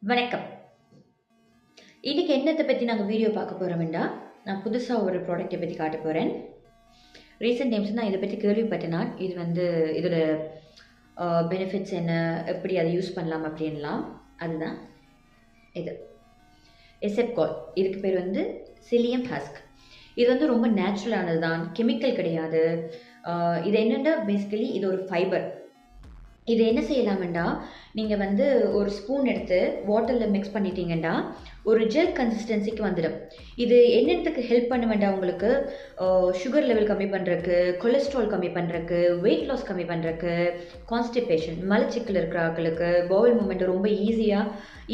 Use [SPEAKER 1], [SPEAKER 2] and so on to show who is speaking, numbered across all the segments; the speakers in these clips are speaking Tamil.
[SPEAKER 1] வணக்கம். இன்னைக்கு என்னத்த பத்தி நாங்க வீடியோ பார்க்க போறோம்டா, நான் புதுசா ஒரு ப்ராடக்ட்ட பத்தி காட்டப் போறேன். ரீசென்ட் டைம்ஸ் நான் இத பத்தி கேள்விப்பட்டேன் நான். இது வந்து இதோட பெனிஃபிட்ஸ் என்ன? எப்படி அத யூஸ் பண்ணலாம் அப்படின்லாம். அதுதான் இது. எசெப்கால். இதுக்கு பேர் வந்து சிலியம் ஹஸ்க். இது வந்து ரொம்ப நேச்சுரலானது தான். கெமிக்கல் கிடையாது. இது என்னன்னா பேசிக்கலி இது ஒரு ஃபைபர். இது என்ன செய்யலாமெண்டா, நீங்க வந்து ஒரு ஸ்பூன் எடுத்து வாட்டர்ல மிக்ஸ் பண்ணிட்டீங்கன்னா, ஒரு ஜெல் கன்சிஸ்டன்சிக்கு வந்துடும். இது என்னத்துக்கு ஹெல்ப் பண்ணுமெண்டா உங்களுக்கு, சுகர் லெவல் கம்மி பண்றக்கு, கொலஸ்ட்ரால் கம்மி பண்றக்கு, வெயிட் லாஸ் கம்மி பண்றக்கு, கான்ஸ்டிபேஷன் மலச்சிக்கல் இருக்கிற ஆட்களுக்கு பவுல் மூவ்மெண்ட் ரொம்ப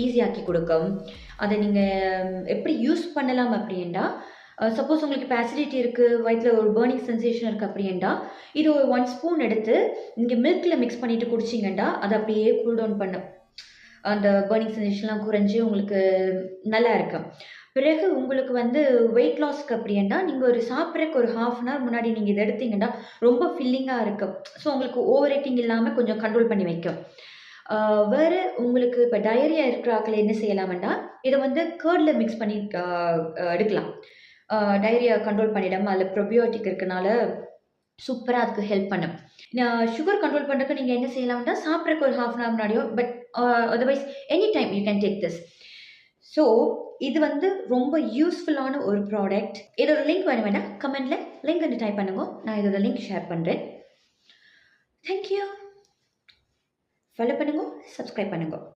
[SPEAKER 1] ஈஸியாக்கி கொடுக்கும். அதை நீங்க எப்படி யூஸ் பண்ணலாம் அப்படின்னா, சப்போஸ் உங்களுக்கு இப்போ அசிடிட்டி இருக்குது, வயிற்றில் ஒரு பர்னிங் சென்சேஷன் இருக்குது அப்படின்னா, இது ஒரு 1 ஸ்பூன் எடுத்து நீங்கள் மில்கில் மிக்ஸ் பண்ணிவிட்டு குடிச்சிங்கண்டா அது அப்படியே கூல் டவுன் பண்ணும். அந்த பர்னிங் சென்சேஷன்லாம் குறைஞ்சி உங்களுக்கு நல்லா இருக்கும். பிறகு உங்களுக்கு வந்து வெயிட் லாஸ்க்கு அப்படின்னா, நீங்கள் ஒரு சாப்பிட்றதுக்கு ஒரு 1/2 அன் ஹவர் முன்னாடி நீங்கள் இதை எடுத்தீங்கன்னா ரொம்ப ஃபில்லிங்காக இருக்கும். ஸோ உங்களுக்கு ஓவர் ஈட்டிங் இல்லாமல் கொஞ்சம் கண்ட்ரோல் பண்ணி வைக்கும். வேறு உங்களுக்கு இப்போ டயரியா இருக்கிற ஆட்கள் என்ன செய்யலாம்னா, இதை வந்து கர்டில் மிக்ஸ் பண்ணி எடுக்கலாம். டயரியா கண்ட்ரோல் பண்ணிடும். அதில் ப்ரோபியோட்டிக் இருக்கனால சூப்பரா அதுக்கு ஹெல்ப் பண்ணும். சுகர் கண்ட்ரோல் பண்றதுக்கு நீங்க என்ன செய்யலாம்னா, சாப்பிடறதுக்கு ஒரு 1/2 அன் ஹவர் முன்னாடியோ, but otherwise any time you can take this. So இது வந்து ரொம்ப யூஸ்ஃபுல்லான ஒரு ப்ராடக்ட். இதோட லிங்க் வேணும்னா கமெண்ட்ல லிங்க் வந்து டைப் பண்ணுங்க. நான் இதோட லிங்க் ஷேர் பண்றேன். Thank you. ஃபாலோ பண்ணுங்க, சப்ஸ்கிரைப் பண்ணுங்க.